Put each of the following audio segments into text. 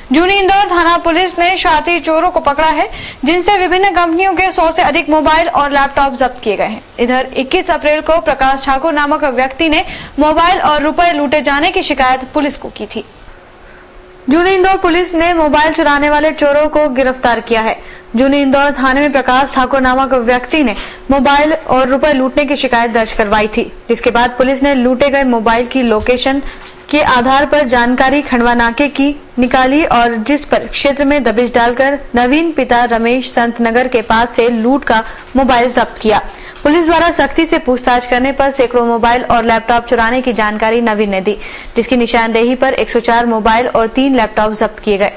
जूनी इंदौर थाना पुलिस ने शातिर चोरों को पकड़ा है, जिनसे विभिन्न कंपनियों के 100 से अधिक मोबाइल और लैपटॉप जब्त किए गए हैं। इधर 21 अप्रैल को प्रकाश ठाकुर नामक व्यक्ति ने मोबाइल और रुपए लूटे जाने की शिकायत पुलिस को की थी। जूनी इंदौर पुलिस ने मोबाइल चुराने वाले चोरों को गिरफ्तार किया है। जूनी इंदौर थाने में प्रकाश ठाकुर नामक व्यक्ति ने मोबाइल और रुपए लूटने की शिकायत दर्ज करवाई थी, जिसके बाद पुलिस ने लूटे गए मोबाइल की लोकेशन के आधार पर जानकारी खंडवा नाके की निकाली और जिस पर क्षेत्र में दबिश डालकर नवीन पिता रमेश संत नगर के पास से लूट का मोबाइल जब्त किया। पुलिस द्वारा सख्ती से पूछताछ करने पर सैकड़ों मोबाइल और लैपटॉप चुराने की जानकारी नवीन ने दी, जिसकी निशानदेही पर 104 मोबाइल और 3 लैपटॉप जब्त किए गए।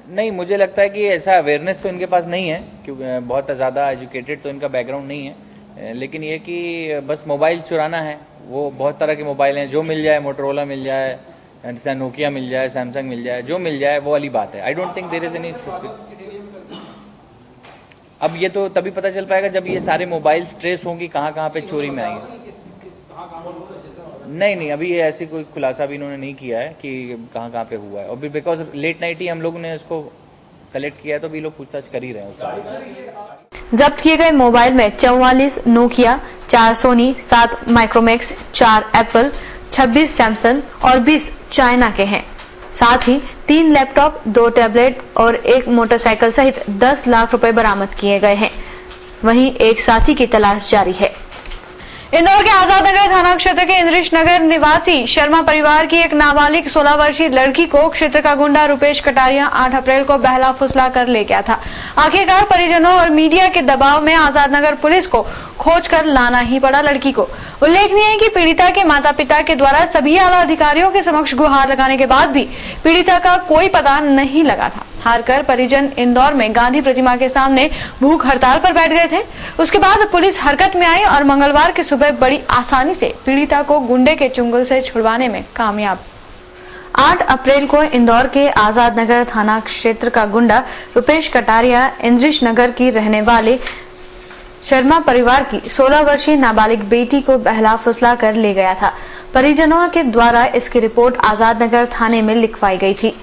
नहीं, मुझे लगता है कि ऐसा अवेयरनेस तो इनके पास नहीं है, क्योंकि बहुत ज़्यादा एजुकेटेड तो इनका बैकग्राउंड नहीं है, लेकिन ये कि बस मोबाइल चुराना है। वो बहुत तरह के मोबाइल हैं, जो मिल जाए, मोटरोला मिल जाए, नोकिया मिल जाए, सैमसंग मिल जाए, जो मिल जाए वो वाली बात है। I don't think there is any specific. अब ये तो तभी पता चल पाएगा जब ये सारे मोबाइल ट्रेस होंगी कहाँ पे चोरी में आएंगे। नहीं, अभी ये ऐसी कोई खुलासा भी इन्होंने नहीं किया है कि कहाँ पे हुआ है। और बिकॉज लेट नाइट ही हम लोग ने इसको कलेक्ट किया है, तो भी लोग पूछताछ कर ही रहे हैं। जब्त किए गए मोबाइल में 44 Nokia, 4 Sony, 7 Micromax, 4 Apple, 26 Samsung और 20 चाइना के हैं। साथ ही 3 लैपटॉप, 2 टैबलेट और 1 मोटरसाइकिल सहित 10 लाख रुपए बरामद किए गए हैं। वहीं एक साथी की तलाश जारी है। इंदौर के आजाद नगर थाना क्षेत्र के इंद्रिश नगर निवासी शर्मा परिवार की एक नाबालिग 16 वर्षीय लड़की को क्षेत्र का गुंडा रुपेश कटारिया 8 अप्रैल को बहला फुसला कर ले गया था। आखिरकार परिजनों और मीडिया के दबाव में आजाद नगर पुलिस को खोज कर लाना ही पड़ा लड़की को। उल्लेखनीय है कि पीड़िता के माता पिता के द्वारा सभी आला अधिकारियों के समक्ष गुहार लगाने के बाद भी पीड़िता का कोई पता नहीं लगा था। हारकर परिजन इंदौर में गांधी प्रतिमा के सामने भूख हड़ताल पर बैठ गए थे। उसके बाद पुलिस हरकत में आई और मंगलवार की सुबह बड़ी आसानी से पीड़िता को गुंडे के चुंगल से छुड़वाने में कामयाब। 8 अप्रैल को इंदौर के आजाद नगर थाना क्षेत्र का गुंडा रुपेश कटारिया इंद्रिश नगर की रहने वाले शर्मा परिवार की 16 वर्षीय नाबालिग बेटी को बहला फुसला कर ले गया था। परिजनों के द्वारा इसकी रिपोर्ट आजाद नगर थाने में लिखवाई गई थी,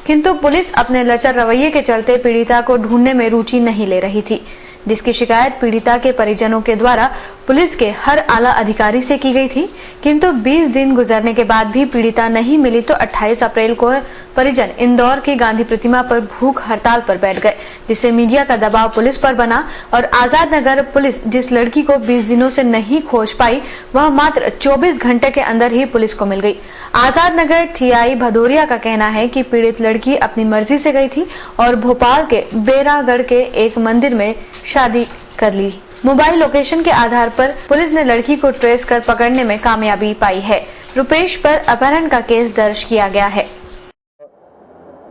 किंतु पुलिस अपने लचर रवैये के चलते पीड़िता को ढूंढने में रुचि नहीं ले रही थी, जिसकी शिकायत पीड़िता के परिजनों के द्वारा पुलिस के हर आला अधिकारी से की गई थी। किंतु 20 दिन गुजरने के बाद भी पीड़िता नहीं मिली तो 28 अप्रैल को परिजन इंदौर की गांधी प्रतिमा पर भूख हड़ताल पर बैठ गए, जिससे मीडिया का दबाव पुलिस पर बना और आजाद नगर पुलिस जिस लड़की को 20 दिनों से नहीं खोज पाई, वह मात्र 24 घंटे के अंदर ही पुलिस को मिल गई। आजाद नगर टीआई भदौरिया का कहना है कि पीड़ित लड़की अपनी मर्जी से गई थी और भोपाल के बेरागढ़ के एक मंदिर में शादी कर ली। मोबाइल लोकेशन के आधार पर पुलिस ने लड़की को ट्रेस कर पकड़ने में कामयाबी पाई है। रुपेश पर अपहरण का केस दर्ज किया गया है।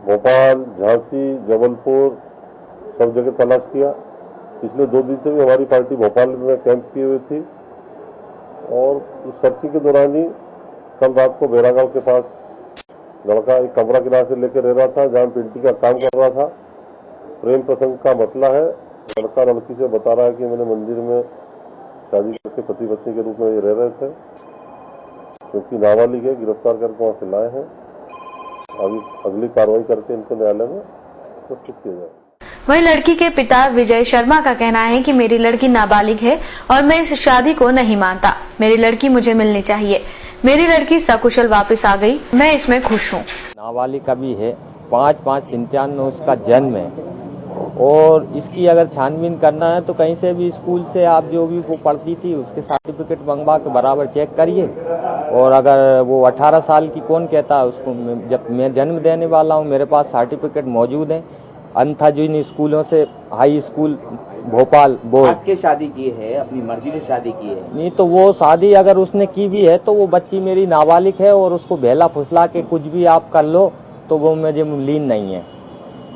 भोपाल, झांसी, जबलपुर सब जगह तलाश किया। पिछले 2 दिन से भी हमारी पार्टी भोपाल में कैंप किए हुए थी और उस सर्चिंग के दौरान ही कल रात को बेरागढ़ के पास लड़का एक कमरा किराए से लेकर रह रहा था, जहाँ पेंटिंग का काम कर रहा था। प्रेम प्रसंग का मसला है। लड़का लड़की से बता रहा है कि मैंने मंदिर में शादी करके पति पत्नी के रूप में ये रह रहे थे, क्योंकि नाबालिग है, गिरफ्तार करके वहाँ से लाए हैं। अभी अगली कार्रवाई करके इनको न्यायालय में प्रस्तुत किया जाए। वहीं लड़की के पिता विजय शर्मा का कहना है कि मेरी लड़की नाबालिग है और मैं इस शादी को नहीं मानता। मेरी लड़की मुझे मिलनी चाहिए। मेरी लड़की सकुशल वापस आ गई, मैं इसमें खुश हूँ। नाबालिग अभी है, 5/5/95 उसका जन्म है और इसकी अगर छानबीन करना है तो कहीं से भी स्कूल से आप जो भी वो पढ़ती थी उसके सर्टिफिकेट मंगवा के बराबर चेक करिए। और अगर वो 18 साल की कौन कहता है उसको, जब मैं जन्म देने वाला हूँ मेरे पास सर्टिफिकेट मौजूद है। अन्यथा जिन स्कूलों से हाई स्कूल भोपाल बोर्ड के शादी की है, अपनी मर्जी से शादी की है, नहीं तो वो शादी अगर उसने की भी है तो वो बच्ची मेरी नाबालिग है और उसको बहला फुसला के कुछ भी आप कर लो तो वो मुझे लीन नहीं है।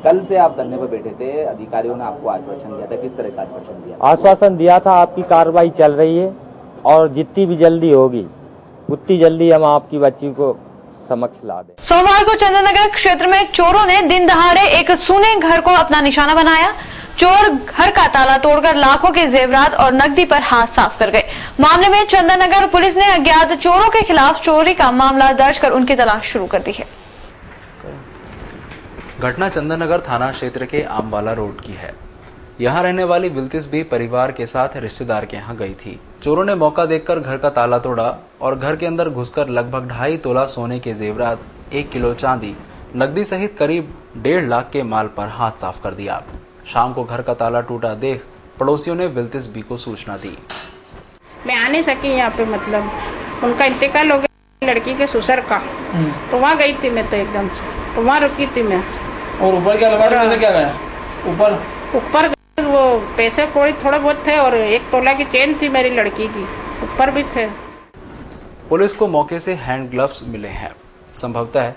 कल से आप धरने पर बैठे थे, अधिकारियों ने आपको आश्वासन दिया था, किस तरह का आश्वासन दिया? आश्वासन दिया था आपकी कार्रवाई चल रही है और जितनी भी जल्दी होगी उतनी जल्दी हम आपकी बच्ची को समक्ष ला दें। सोमवार को चंदननगर क्षेत्र में चोरों ने दिन दहाड़े एक सूने घर को अपना निशाना बनाया। चोर घर का ताला तोड़कर लाखों के जेवरात और नकदी पर हाथ साफ कर गए। मामले में चंदननगर पुलिस ने अज्ञात चोरों के खिलाफ चोरी का मामला दर्ज कर उनकी तलाश शुरू कर दी है। घटना चंदननगर थाना क्षेत्र के आमवाला रोड की है। यहाँ रहने वाली बिल्किस भी परिवार के साथ रिश्तेदार के यहाँ गई थी। चोरों ने मौका देखकर घर का ताला तोड़ा और घर के अंदर घुसकर लगभग 2.5 तोला सोने के जेवरात, 1 किलो चांदी, नकदी सहित करीब 1.5 लाख के माल पर हाथ साफ कर दिया। शाम को घर का ताला टूटा देख पड़ोसियों ने बिल्किस बी को सूचना दी। मैं आ नहीं सकी यहाँ पे, मतलब उनका इंतकाल हो गया लड़की के ससुर का, तो वहाँ गई थी मैं, तो एकदम से तो वहाँ रुकी थी मैं। और ऊपर के अलमारी में से क्या गया? ऊपर वो पैसे कोई थोड़े बहुत थे और 1 तोला की चेन थी मेरी लड़की की, ऊपर भी थे। पुलिस को मौके से हैंड ग्लव्स मिले हैं। संभवतः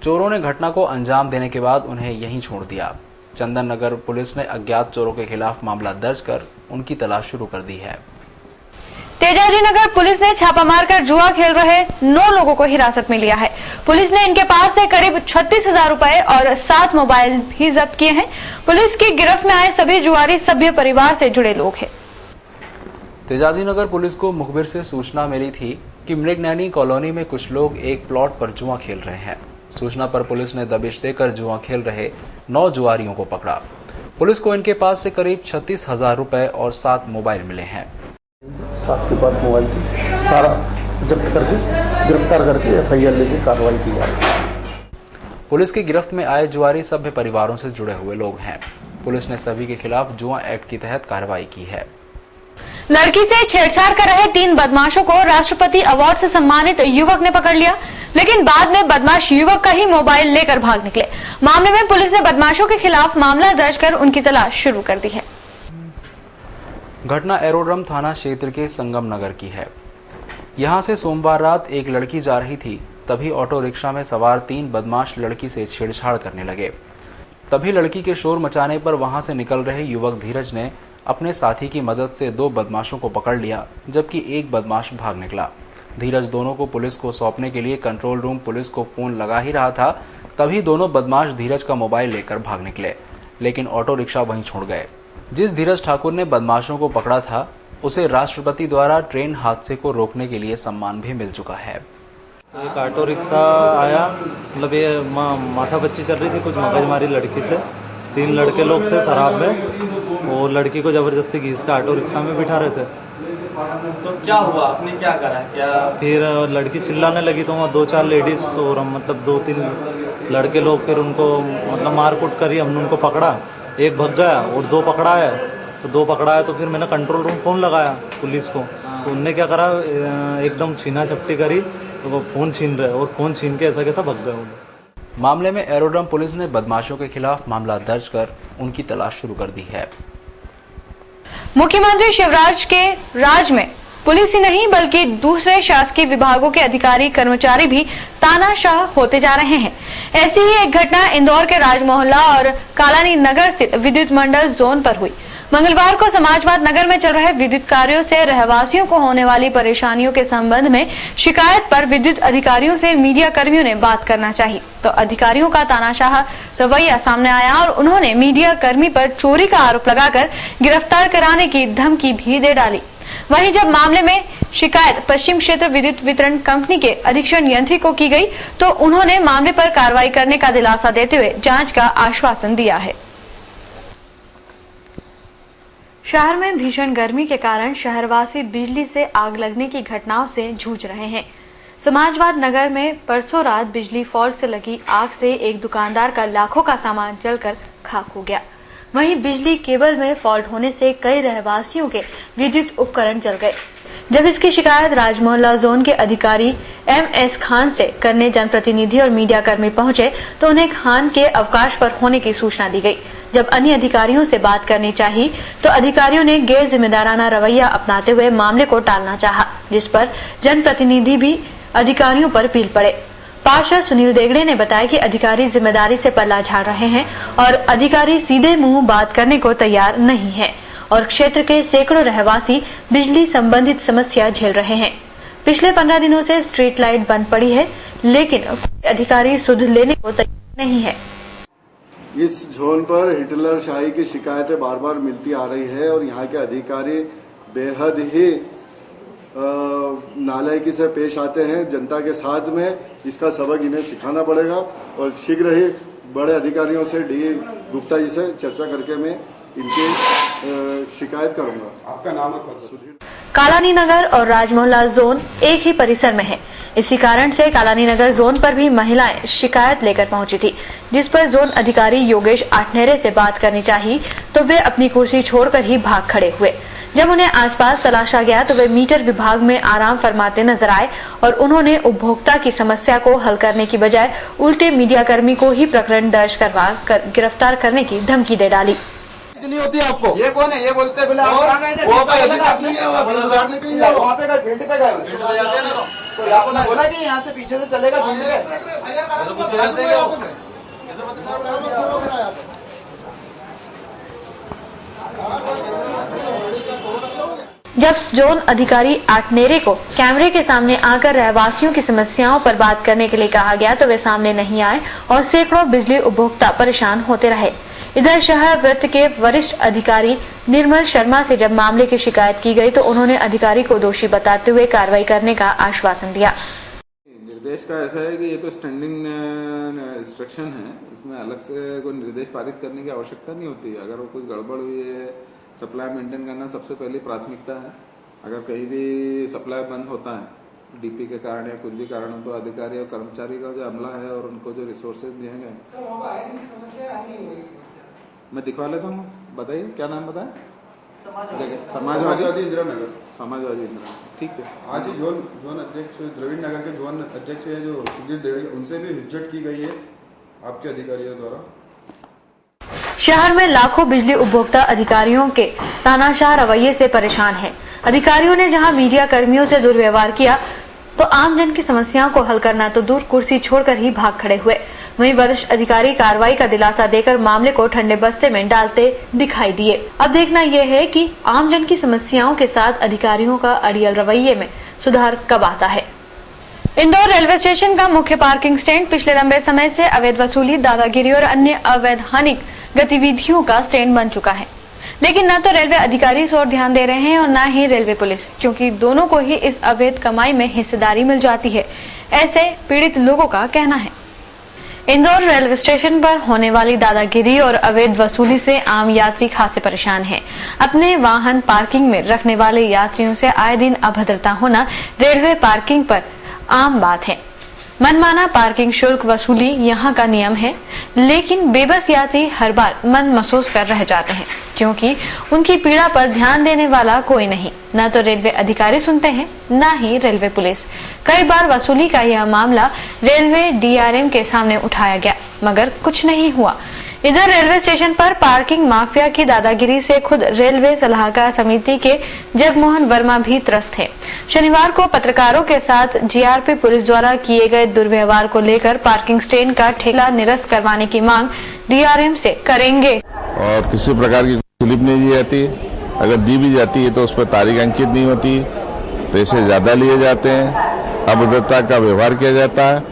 चोरों ने घटना को अंजाम देने के बाद उन्हें यहीं छोड़ दिया। चंदननगर पुलिस ने अज्ञात चोरों के खिलाफ मामला दर्ज कर उनकी तलाश शुरू कर दी है। तेजाजी नगर पुलिस ने छापा मारकर जुआ खेल रहे 9 लोगों को हिरासत में लिया है। पुलिस ने इनके पास से करीब 36,000 रुपए और 7 मोबाइल भी जब्त किए हैं। पुलिस की गिरफ्त में आए सभी जुआरी सभ्य परिवार से जुड़े लोग हैं। तेजाजी नगर पुलिस को मुखबिर से सूचना मिली थी कि मृगनैनी कॉलोनी में कुछ लोग एक प्लॉट पर जुआ खेल रहे हैं। सूचना पर पुलिस ने दबिश देकर जुआ खेल रहे 9 जुआरियों को पकड़ा। पुलिस को इनके पास से करीब 36,000 रुपए और 7 मोबाइल मिले हैं। 7 के बाद मोबाइल थी, सारा जब्त करके गिरफ्तार करके FIR लेके कार्रवाई की जा रही है। पुलिस की गिरफ्त में आए जुआरी सभ्य परिवारों से जुड़े हुए लोग हैं। पुलिस ने सभी के खिलाफ जुआ एक्ट के तहत कार्रवाई की है। लड़की से छेड़छाड़ कर रहे 3 बदमाशों को राष्ट्रपति अवार्ड से सम्मानित युवक ने पकड़ लिया, लेकिन बाद में बदमाश युवक का ही मोबाइल लेकर भाग निकले। मामले में पुलिस ने बदमाशों के खिलाफ मामला दर्ज कर उनकी तलाश शुरू कर दी है। घटना एरोड्रम थाना क्षेत्र के संगम नगर की है। यहां से सोमवार रात एक लड़की जा रही थी, तभी ऑटो रिक्शा में सवार 3 बदमाश लड़की से छेड़छाड़ करने लगे। तभी लड़की के शोर मचाने पर वहां से निकल रहे युवक धीरज ने अपने साथी की मदद से 2 बदमाशों को पकड़ लिया, जबकि एक बदमाश भाग निकला। धीरज दोनों को पुलिस को सौंपने के लिए कंट्रोल रूम पुलिस को फोन लगा ही रहा था, तभी दोनों बदमाश धीरज का मोबाइल लेकर भाग निकले, लेकिन ऑटो रिक्शा वहीं छोड़ गए। जिस धीरज ठाकुर ने बदमाशों को पकड़ा था, उसे राष्ट्रपति द्वारा ट्रेन हादसे को रोकने के लिए सम्मान भी मिल चुका है। एक ऑटो रिक्शा आया, मतलब ये माथापच्ची चल रही थी कुछ मगजमारी लड़की से। 3 लड़के लोग थे शराब में, वो लड़की को जबरदस्ती घीस के ऑटो रिक्शा में बिठा रहे थे। तो क्या हुआ, आपने क्या करा? क्या फिर लड़की चिल्लाने लगी तो वहाँ 2-4 लेडीज और मतलब 2-3 लड़के लोग फिर उनको मतलब मारकूट करी। हमने उनको पकड़ा, एक भग गया और 2 पकड़ा है। तो 2 पकड़ा है तो फिर मैंने कंट्रोल रूम फ़ोन लगाया पुलिस को, तो उनने क्या करा, एकदम छीना झपटी करी, तो वो फ़ोन छीन रहे और फ़ोन छीन के ऐसा कैसा भग गए वो। मामले में एरोड्रम पुलिस ने बदमाशों के खिलाफ मामला दर्ज कर उनकी तलाश शुरू कर दी है। मुख्यमंत्री शिवराज के राज में पुलिस ही नहीं बल्कि दूसरे शासकीय विभागों के अधिकारी कर्मचारी भी तानाशाह होते जा रहे हैं। ऐसी ही एक घटना इंदौर के राज मोहल्ला और कालानी नगर स्थित विद्युत मंडल जोन पर हुई। मंगलवार को समाजवाद नगर में चल रहे विद्युत कार्यों से रहवासियों को होने वाली परेशानियों के संबंध में शिकायत पर विद्युत अधिकारियों से मीडिया कर्मियों ने बात करना चाहिए, तो अधिकारियों का तानाशाह रवैया सामने आया और उन्होंने मीडिया कर्मी पर चोरी का आरोप लगाकर गिरफ्तार कराने की धमकी भी दे डाली। वहीं जब मामले में शिकायत पश्चिम क्षेत्र विद्युत वितरण कंपनी के अधीक्षण यंत्री को की गई, तो उन्होंने मामले पर कार्रवाई करने का दिलासा देते हुए जांच का आश्वासन दिया है। शहर में भीषण गर्मी के कारण शहरवासी बिजली से आग लगने की घटनाओं से जूझ रहे हैं। समाजवाद नगर में परसों रात बिजली फॉल्ट से लगी आग से एक दुकानदार का लाखों का सामान जलकर खाक हो गया। वहीं बिजली केबल में फॉल्ट होने से कई रहवासियों के विद्युत उपकरण जल गए। जब इसकी शिकायत राजमोहल्ला जोन के अधिकारी MS खान से करने जनप्रतिनिधि और मीडिया कर्मी पहुंचे, तो उन्हें खान के अवकाश पर होने की सूचना दी गई। जब अन्य अधिकारियों से बात करनी चाहिए तो अधिकारियों ने गैर जिम्मेदाराना रवैया अपनाते हुए मामले को टालना चाहा, जिस पर जनप्रतिनिधि भी अधिकारियों पर पील पड़े। पार्षद सुनील देगड़े ने बताया कि अधिकारी जिम्मेदारी से पल्ला झाड़ रहे हैं और अधिकारी सीधे मुंह बात करने को तैयार नहीं है और क्षेत्र के सैकड़ों रहवासी बिजली संबंधित समस्या झेल रहे हैं। पिछले 15 दिनों से स्ट्रीट लाइट बंद पड़ी है, लेकिन अधिकारी सुध लेने को तैयार नहीं है। इस जोन पर हिटलर शाही की शिकायतें बार बार मिलती आ रही है और यहाँ के अधिकारी बेहद ही नालायकी से पेश आते हैं जनता के साथ में। इसका सबक इन्हें सिखाना पड़ेगा और शीघ्र ही बड़े अधिकारियों से डी गुप्ता जी से चर्चा करके मैं इनकी शिकायत करूंगा। आपका नाम और सुधीर। कालानी नगर और राजमोहल्ला जोन एक ही परिसर में है। इसी कारण से कालानी नगर जोन पर भी महिलाएं शिकायत लेकर पहुंची थी, जिस पर जोन अधिकारी योगेश आठनेरे से बात करनी चाहिए तो वे अपनी कुर्सी छोड़कर ही भाग खड़े हुए। जब उन्हें आसपास तलाशा गया तो वे मीटर विभाग में आराम फरमाते नजर आए और उन्होंने उपभोक्ता की समस्या को हल करने की बजाय उल्टे मीडियाकर्मी को ही प्रकरण दर्ज करवा गिरफ्तार करने की धमकी दे डाली। नहीं होती आपको। ये कौन है? ये बोलते हैं वहाँ पे गए फील्ड पे गए तो आपने बोला कि यहाँ से पीछे से चलेगा फील्ड पे। जब जोन अधिकारी आठनेरे को कैमरे के सामने आकर रहवासियों की समस्याओं पर बात करने के लिए कहा गया तो वे सामने नहीं आए और सैकड़ों बिजली उपभोक्ता परेशान होते रहे। इधर शहर वृत्त के वरिष्ठ अधिकारी निर्मल शर्मा से जब मामले की शिकायत की गई तो उन्होंने अधिकारी को दोषी बताते हुए कार्रवाई करने का आश्वासन दिया। निर्देश का ऐसा है कि ये तो स्टैंडिंग इंस्ट्रक्शन है, इसमें अलग से कोई निर्देश पारित करने की आवश्यकता नहीं होती। अगर वो कुछ गड़बड़ हुई है, सप्लाई मेंटेन करना सबसे पहली प्राथमिकता है। अगर कहीं भी सप्लाई बंद होता है डीपी के कारण या कुछ भी कारण हो तो अधिकारी और कर्मचारी का जो अमला है और उनको जो रिसोर्सेज दिए गए, मैं दिखवा लेता हूँ। बताइए क्या नाम बताया? समाजवादी इंदिरा नगर। समाजवादी इंदिरा, ठीक है। आज ही जोन अध्यक्ष द्रविड़ नगर के जोन अध्यक्ष है जो सुधीर देवड़े, उनसे भी हिज्जत की गई है आपके अधिकारियों द्वारा। शहर में लाखों बिजली उपभोक्ता अधिकारियों के तानाशाह रवैये से परेशान हैं। अधिकारियों ने जहां मीडिया कर्मियों से दुर्व्यवहार किया तो आमजन की समस्याओं को हल करना तो दूर कुर्सी छोड़कर ही भाग खड़े हुए। वहीं वरिष्ठ अधिकारी कार्रवाई का दिलासा देकर मामले को ठंडे बस्ते में डालते दिखाई दिए। अब देखना यह है कि आमजन की समस्याओं के साथ अधिकारियों का अड़ियल रवैये में सुधार कब आता है। इंदौर रेलवे स्टेशन का मुख्य पार्किंग स्टैंड पिछले लंबे समय से अवैध वसूली, दादागिरी और अन्य अवैधानिक गतिविधियों का स्टैंड बन चुका है। लेकिन न तो रेलवे अधिकारी इस ओर ध्यान दे रहे हैं और न ही रेलवे पुलिस, क्योंकि दोनों को ही इस अवैध कमाई में हिस्सेदारी मिल जाती है, ऐसे पीड़ित लोगों का कहना है। इंदौर रेलवे स्टेशन पर होने वाली दादागिरी और अवैध वसूली से आम यात्री खासे परेशान हैं। अपने वाहन पार्किंग में रखने वाले यात्रियों से आए दिन अभद्रता होना रेलवे पार्किंग पर आम बात है। मनमाना पार्किंग शुल्क वसूली यहाँ का नियम है, लेकिन बेबस यात्री हर बार मन महसूस कर रह जाते हैं, क्योंकि उनकी पीड़ा पर ध्यान देने वाला कोई नहीं। न तो रेलवे अधिकारी सुनते हैं, न ही रेलवे पुलिस। कई बार वसूली का यह मामला रेलवे डीआरएम के सामने उठाया गया, मगर कुछ नहीं हुआ। इधर रेलवे स्टेशन पर पार्किंग माफिया की दादागिरी से खुद रेलवे सलाहकार समिति के जगमोहन वर्मा भी त्रस्त है। शनिवार को पत्रकारों के साथ जीआरपी पुलिस द्वारा किए गए दुर्व्यवहार को लेकर पार्किंग स्टैंड का ठेला निरस्त करवाने की मांग डीआरएम से करेंगे। और किसी प्रकार की स्लिप नहीं दी जाती, अगर दी भी जाती है तो उस पर तारीख अंकित नहीं होती, पैसे ज्यादा लिए जाते हैं, अभद्रता का व्यवहार किया जाता है।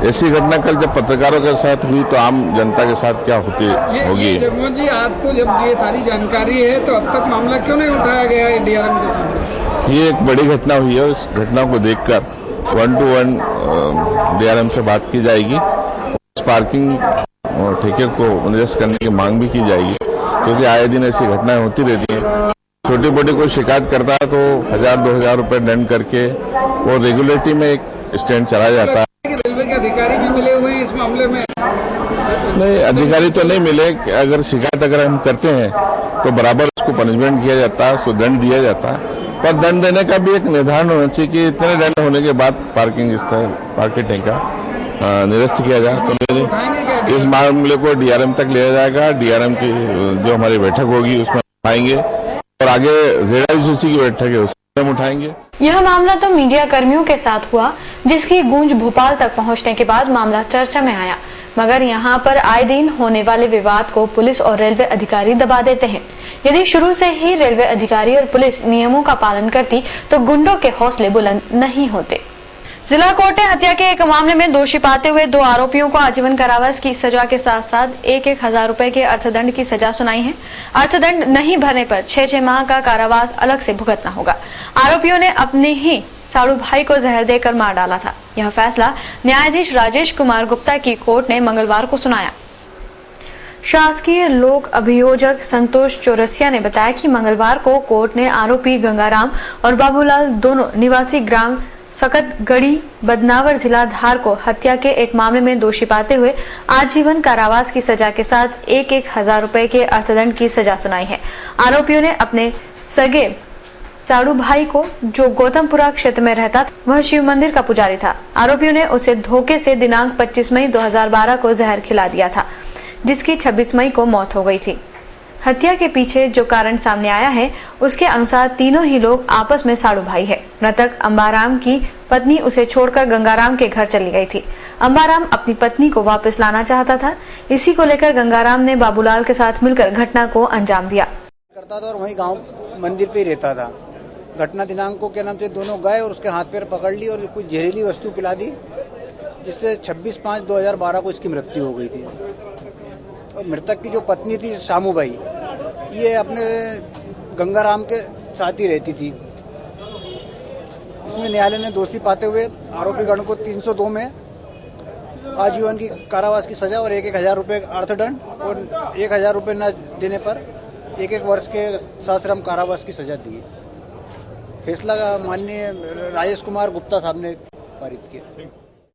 ऐसी घटना कल जब पत्रकारों के साथ हुई तो आम जनता के साथ क्या होगी? जगमोहन जी, आपको जब ये सारी जानकारी है तो अब तक मामला क्यों नहीं उठाया गया है डीआरएम के सामने? ये एक बड़ी घटना हुई है, उस घटना को देखकर 1-to-1 डीआरएम से बात की जाएगी। उस पार्किंग ठेके को निरस्त करने की मांग भी की जाएगी, क्योंकि आए दिन ऐसी घटनाएं होती रहती हैं। छोटी मोटी कोई शिकायत करता है तो 1000-2000 रुपए दंड करके वो रेगुलेटरी में एक स्टैंड चला जाता है। रेलवे के अधिकारी भी मिले हुए हैं इस मामले में? नहीं, अधिकारी तो नहीं मिले। अगर शिकायत अगर हम करते हैं तो बराबर उसको पनिशमेंट किया जाता है, उसको दंड दिया जाता है, पर दंड देने का भी एक निर्धारण होना चाहिए कि इतने दंड होने के बाद पार्किंग ठेका निरस्त किया जाए। तो इस मामले को डीआरएम तक लिया जाएगा। डीआरएम की जो हमारी बैठक होगी उसमें उठाएंगे और आगे जेडआईसीसी की बैठक है उसमें उठाएंगे। यह मामला तो मीडिया कर्मियों के साथ हुआ, जिसकी गूंज भोपाल तक पहुंचने के बाद मामला चर्चा में आया, मगर यहाँ पर आए दिन होने वाले विवाद को पुलिस और रेलवे अधिकारी दबा देते हैं। यदि शुरू से ही रेलवे अधिकारी और पुलिस नियमों का पालन करती तो गुंडों के हौसले बुलंद नहीं होते। जिला कोर्ट ने हत्या के एक मामले में दोषी पाते हुए 2 आरोपियों को आजीवन कारावास की सजा के साथ साथ 1-1000 रुपए के अर्थदंड की सजा सुनाई है। अर्थदंड नहीं भरने पर 6-6 माह का कारावास अलग से भुगतना होगा। आरोपियों ने अपनी ही साड़ू भाई को जहर देकर मार डाला था। यह फैसला न्यायाधीश राजेश कुमार गुप्ता की कोर्ट ने मंगलवार को सुनाया। शासकीय लोक अभियोजक संतोष चौरसिया ने बताया कि मंगलवार को कोर्ट ने आरोपी गंगाराम और बाबूलाल दोनों निवासी ग्राम सकतगढ़ी बदनावर जिला धार को हत्या के एक मामले में दोषी पाते हुए आजीवन कारावास की सजा के साथ 1,000 रुपए के अर्थदंड की सजा सुनाई है। आरोपियों ने अपने सगे साड़ू भाई को, जो गौतमपुरा क्षेत्र में रहता था, वह शिव मंदिर का पुजारी था। आरोपियों ने उसे धोखे से दिनांक 25 मई 2012 को जहर खिला दिया था, जिसकी 26 मई को मौत हो गई थी। हत्या के पीछे जो कारण सामने आया है, उसके अनुसार तीनों ही लोग आपस में साड़ू भाई है। मृतक अंबाराम की पत्नी उसे छोड़कर गंगाराम के घर चली गई थी। अंबाराम अपनी पत्नी को वापस लाना चाहता था। इसी को लेकर गंगाराम ने बाबूलाल के साथ मिलकर घटना को अंजाम दिया। करता था और वहीं गांव मंदिर पे ही रहता था। घटना दिनांक को क्या नाम से दोनों गए और उसके हाथ पैर पकड़ ली और कुछ जहरीली वस्तु पिला दी, जिससे 26/5/2012 को इसकी मृत्यु हो गई थी। और मृतक की जो पत्नी थी शामूबाई, ये अपने गंगाराम के साथ ही रहती थी। इसमें न्यायालय ने दोषी पाते हुए आरोपी गण को 302 में आजीवन की कारावास की सजा और 1,000 रुपए अर्थदंड और 1,000 रुपए न देने पर 1 वर्ष के सश्रम कारावास की सजा दी। फैसला माननीय राजेश कुमार गुप्ता साहब ने पारित किया।